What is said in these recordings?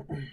Okay.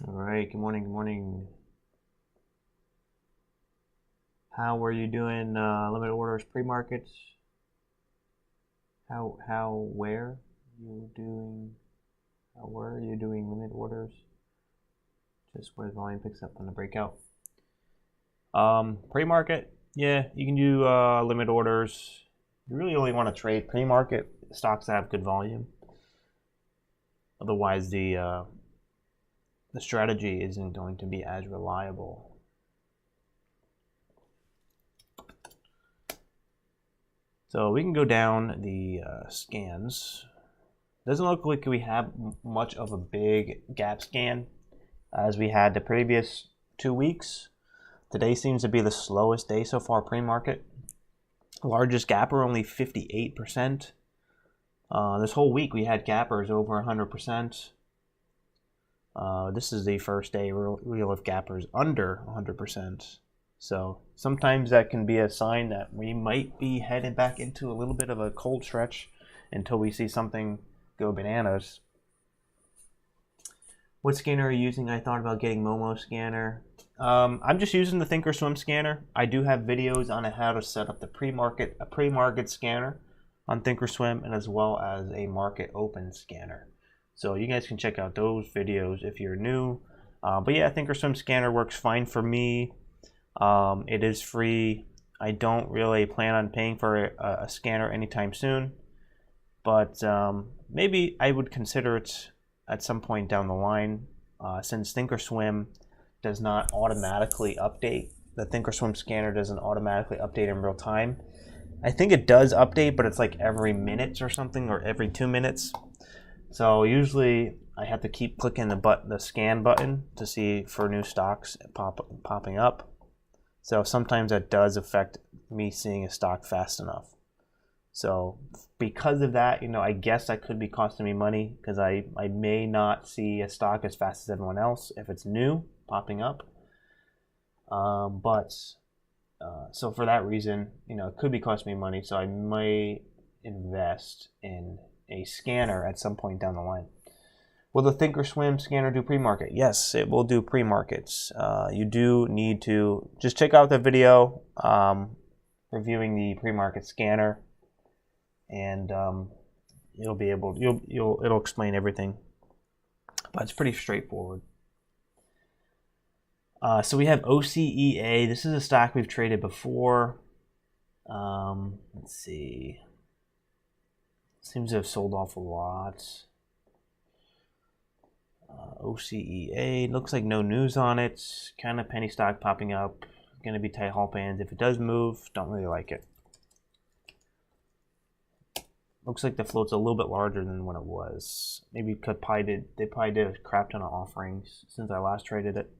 All right, good morning, good morning. How were you doing limited orders pre-markets? Where were you doing limit orders? Just where the volume picks up on the breakout. Pre-market, yeah, you can do limit orders. You really only want to trade pre-market stocks that have good volume. Otherwise, the strategy isn't going to be as reliable. So we can go down the scans. Doesn't look like we have much of a big gap scan as we had the previous 2 weeks. Today seems to be the slowest day so far pre-market. Largest gapper only 58%. This whole week we had gappers over 100%. This is the first day we'll have gappers under 100%. So sometimes that can be a sign that we might be headed back into a little bit of a cold stretch until we see something go bananas. What scanner are you using? I thought about getting Momo scanner. I'm just using the Thinkorswim scanner. I do have videos on how to set up a pre-market scanner on Thinkorswim, and as well as a market open scanner. So you guys can check out those videos if you're new. But yeah, Thinkorswim scanner works fine for me. It is free. I don't really plan on paying for a scanner anytime soon, but maybe I would consider it at some point down the line, since Thinkorswim does not automatically update. The Thinkorswim scanner doesn't automatically update in real time. I think it does update, but it's like every minute or something, or every 2 minutes. So usually I have to keep clicking the scan button to see for new stocks popping up. So sometimes that does affect me seeing a stock fast enough. So because of that, I guess that could be costing me money, because I may not see a stock as fast as everyone else if it's new popping up. So for that reason, it could be costing me money. So I might invest in a scanner at some point down the line. Will the Thinkorswim scanner do pre-market? Yes, it will do pre-markets. You do need to just check out the video reviewing the pre-market scanner, and it'll explain everything. But it's pretty straightforward. So we have OCEA. This is a stock we've traded before. Let's see. Seems to have sold off a lot. OCEA, looks like no news on it. Kind of penny stock popping up. Going to be tight halt bands. If it does move, don't really like it. Looks like the float's a little bit larger than when it was. Maybe they probably did a crap ton of offerings since I last traded it.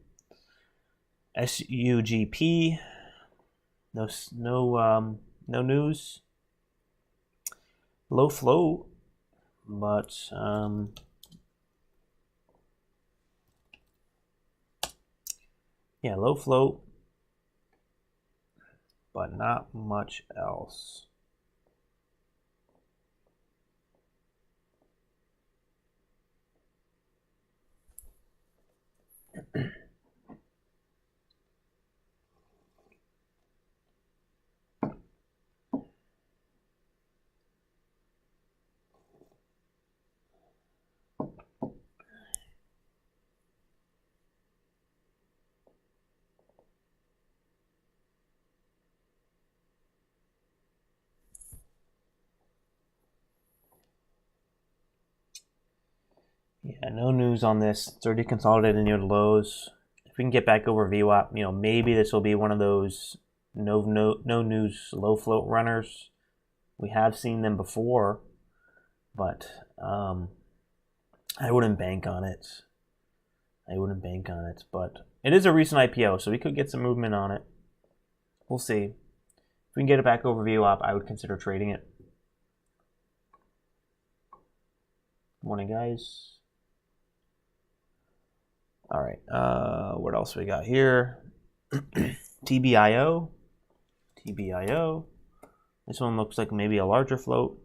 SUGP, no news. Low float, but yeah, low float, but not much else. Yeah, no news on this. It's already consolidated near the lows. If we can get back over VWAP, maybe this will be one of those no news low float runners. We have seen them before, but I wouldn't bank on it. But it is a recent IPO, so we could get some movement on it. We'll see. If we can get it back over VWAP, I would consider trading it. Good morning, guys. All right, what else we got here? TBIO. This one looks like maybe a larger float.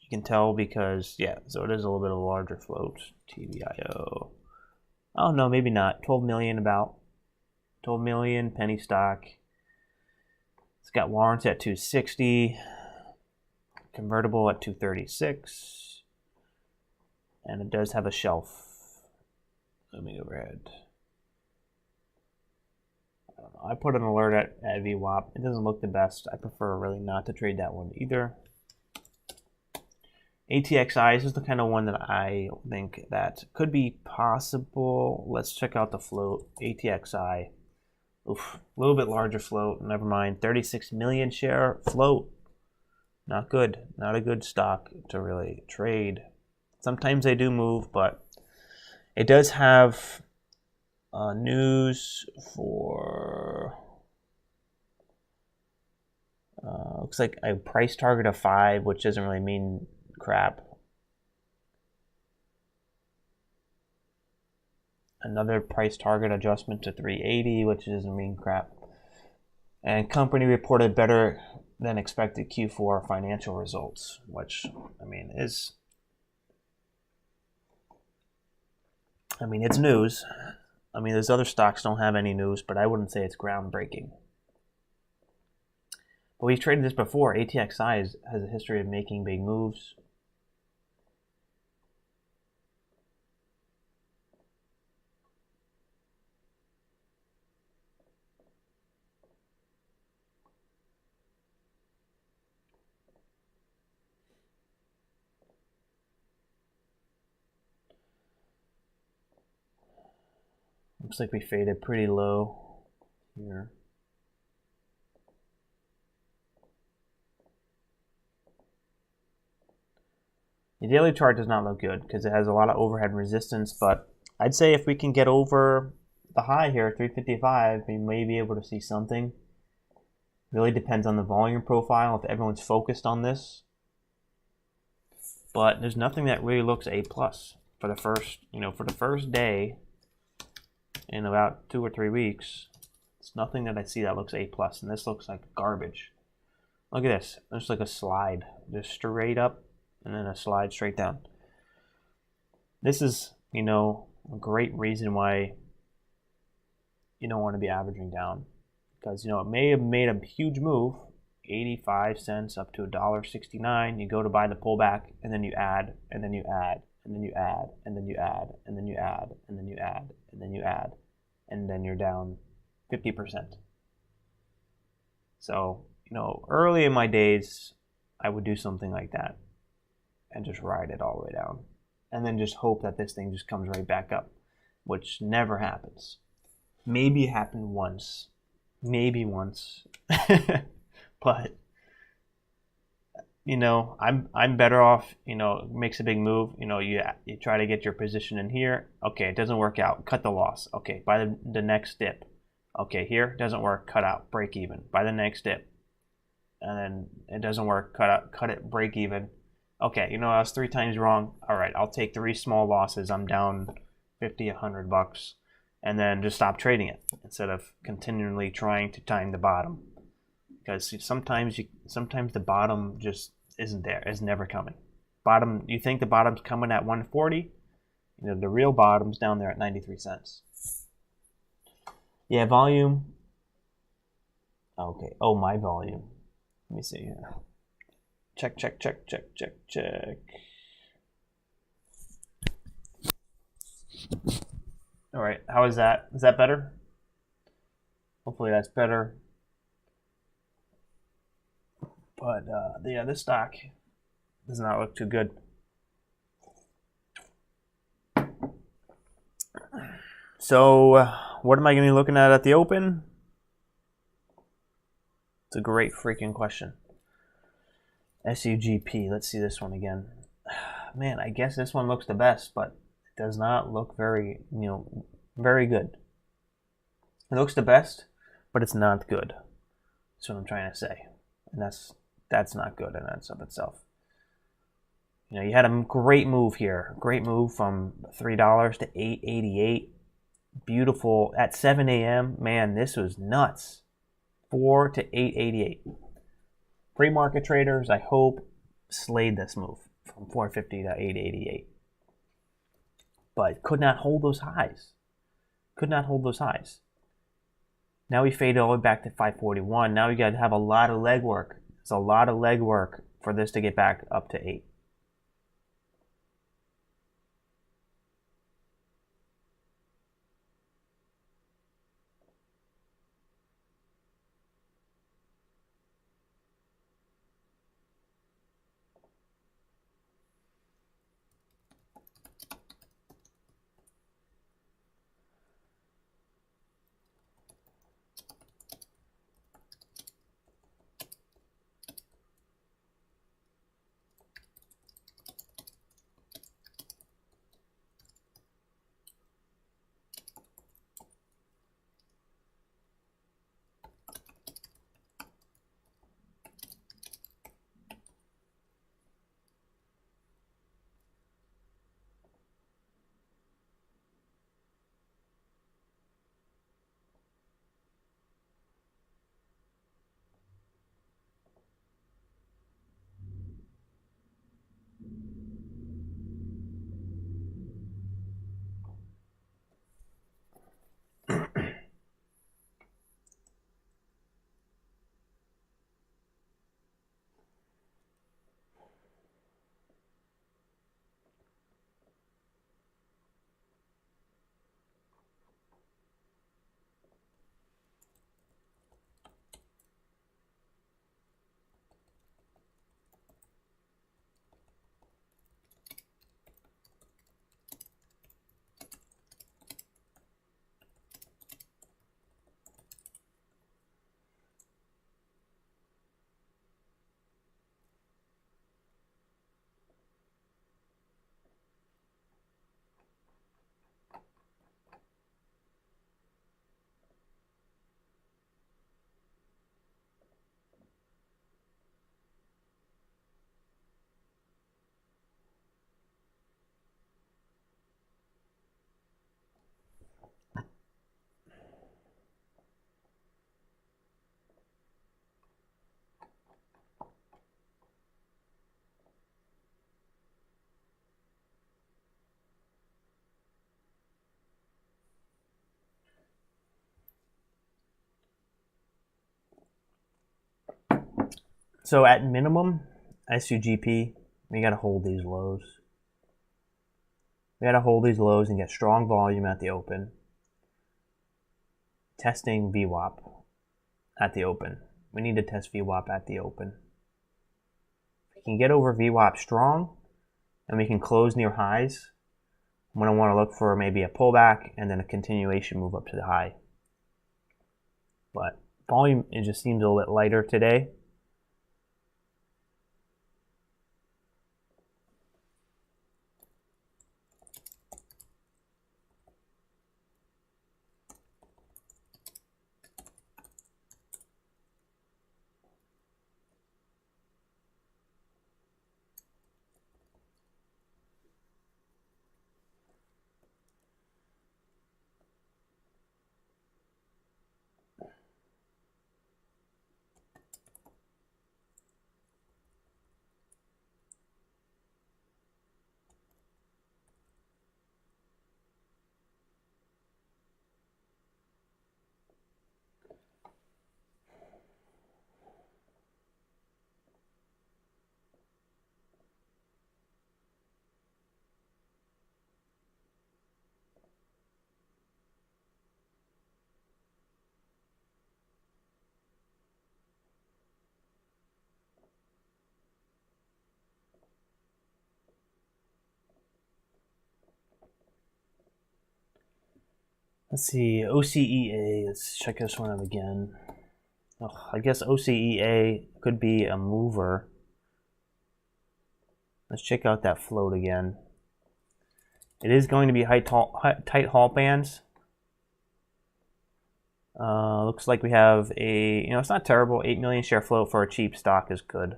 You can tell because, yeah, so it is a little bit of a larger float. TBIO. Oh, no, maybe not. 12 million about. 12 million, penny stock. It's got warrants at 260. Convertible at 236. And it does have a shelf. Let me overhead. I don't know. I put an alert at VWAP. It doesn't look the best. I prefer really not to trade that one either. ATXI, this is the kind of one that I think that could be possible. Let's check out the float. ATXI. Oof, a little bit larger float. Never mind. 36 million share float. Not good. Not a good stock to really trade. Sometimes they do move, but it does have news for, looks like a price target of 5, which doesn't really mean crap. Another price target adjustment to 380, which doesn't mean crap. And company reported better than expected Q4 financial results, which, it's news. Those other stocks don't have any news, but I wouldn't say it's groundbreaking. But we've traded this before. ATXI has a history of making big moves. Looks like we faded pretty low here. The daily chart does not look good because it has a lot of overhead resistance, but I'd say if we can get over the high here, 355, we may be able to see something. Really depends on the volume profile, if everyone's focused on this. But there's nothing that really looks A+ for the first day in about 2 or 3 weeks. It's nothing that I see that looks A+, and this looks like garbage. Look at this. It's like a slide, just straight up, and then a slide straight down. This is, a great reason why you don't want to be averaging down. Because, it may have made a huge move, 85 cents up to $1.69. You go to buy the pullback, and then you add, and then you add, and then you add, and then you add, and then you add, and then you add, and then you add, and then you're down 50%. So, early in my days, I would do something like that and just ride it all the way down. and then just hope that this thing just comes right back up, which never happens. Maybe it happened once, maybe once, but you know, I'm better off, you know, makes a big move, you know, you try to get your position in here, okay, it doesn't work out, cut the loss, okay, buy the next dip, okay, here doesn't work, cut out, break even, buy the next dip, and then it doesn't work, cut it, break even. Okay, you know, I was 3 times wrong. All right, I'll take 3 small losses. I'm down 50, $100, and then just stop trading it instead of continually trying to time the bottom. Because sometimes the bottom just isn't there. It's never coming. Bottom, you think the bottom's coming at 140? You know, the real bottom's down there at 93 cents. Yeah, volume. Okay. Oh, my volume. Let me see here. Check. All right, how is that? Is that better? Hopefully that's better. But yeah, this stock does not look too good. So what am I going to be looking at the open? It's a great freaking question. SUGP, let's see this one again. Man, I guess this one looks the best, but it does not look very, you know, very good. It looks the best, but it's not good. That's what I'm trying to say. And that's not good in and of itself. You know, you had a great move here. Great move from $3 to $8.88. Beautiful. At 7 a.m., man, this was nuts. 4 to 8.88. Pre-market traders, I hope, slayed this move from 450 to 8.88. But could not hold those highs. Could not hold those highs. Now we faded all the way back to 541. Now we got to have a lot of legwork. It's a lot of legwork for this to get back up to 8. So at minimum, SUGP, we got to hold these lows. We got to hold these lows and get strong volume at the open. Testing VWAP at the open. We need to test VWAP at the open. If we can get over VWAP strong, and we can close near highs, I'm going to want to look for maybe a pullback and then a continuation move up to the high. But volume, it just seems a little bit lighter today. Let's see, OCEA, let's check this one out again. Oh, I guess OCEA could be a mover. Let's check out that float again. It is going to be tight halt bands. Looks like we have a, it's not terrible. 8 million share float for a cheap stock is good.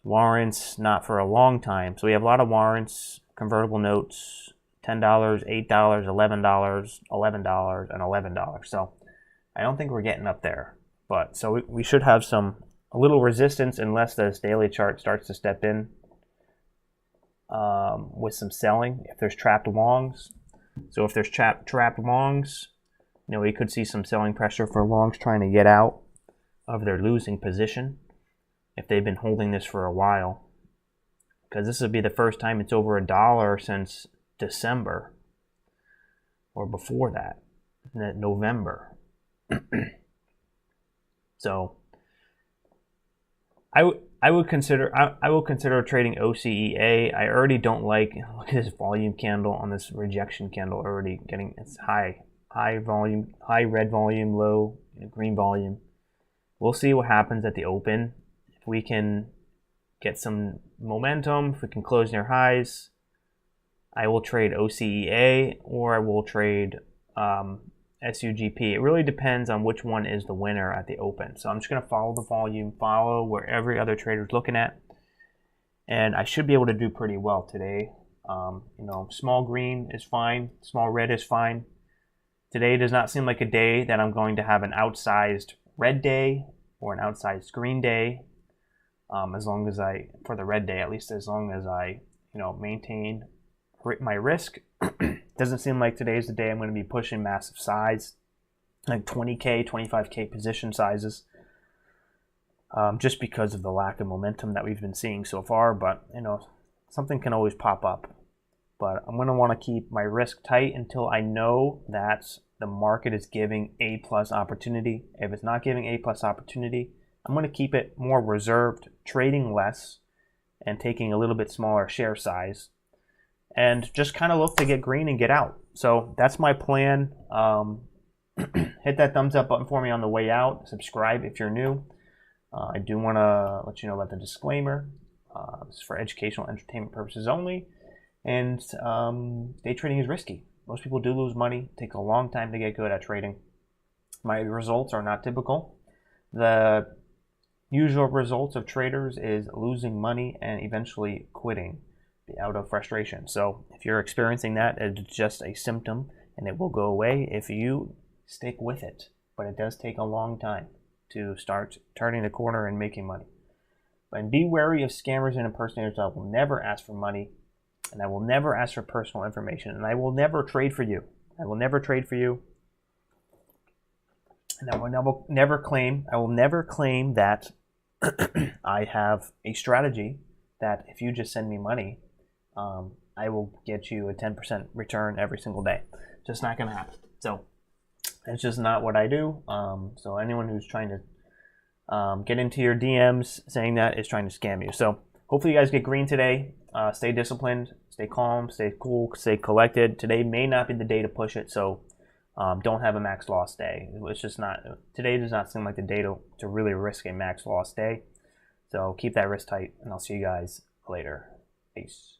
Warrants, not for a long time. So we have a lot of warrants, convertible notes, $10, $8, $11, $11, and $11. So I don't think we're getting up there. But so we should have a little resistance unless this daily chart starts to step in with some selling. If there's trapped longs. So if there's trapped longs, we could see some selling pressure for longs trying to get out of their losing position if they've been holding this for a while. Because this would be the first time it's over $1 since December, or before that, November. So I will consider trading OCEA. I already don't like, look at this volume candle on this rejection candle, already getting its high volume, high red volume, low green volume. We'll see what happens at the open. If we can get some momentum, if we can close near highs, I will trade OCEA or I will trade SUGP. It really depends on which one is the winner at the open. So I'm just going to follow the volume, follow where every other trader is looking at, and I should be able to do pretty well today. Small green is fine, small red is fine. Today does not seem like a day that I'm going to have an outsized red day or an outsized green day. As long as for the red day, at least as long as I, maintain my risk. Doesn't seem like today's the day I'm going to be pushing massive size, like 20K, 25K position sizes, just because of the lack of momentum that we've been seeing so far. But, something can always pop up. But I'm going to want to keep my risk tight until I know that the market is giving A+ opportunity. If it's not giving A+ opportunity, I'm going to keep it more reserved, trading less, and taking a little bit smaller share size, and just kind of look to get green and get out. So that's my plan. Hit that thumbs up button for me on the way out. Subscribe if you're new. I do want to let you know about the disclaimer. This is for educational entertainment purposes only. And day trading is risky. Most people do lose money. It takes a long time to get good at trading. My results are not typical. The usual results of traders is losing money and eventually quitting out of frustration. So if you're experiencing that, it's just a symptom and it will go away if you stick with it. But it does take a long time to start turning the corner and making money. And be wary of scammers and impersonators. I will never ask for money, and I will never ask for personal information, and I will never trade for you. I will never trade for you. And I will never claim that I have a strategy that if you just send me money, I will get you a 10% return every single day. Just not going to happen. So it's just not what I do. So anyone who's trying to get into your DMs saying that is trying to scam you. So hopefully you guys get green today. Stay disciplined, stay calm, stay cool, stay collected. Today may not be the day to push it, so don't have a max loss day. It's just not, today does not seem like the day to really risk a max loss day. So keep that wrist tight, and I'll see you guys later. Peace.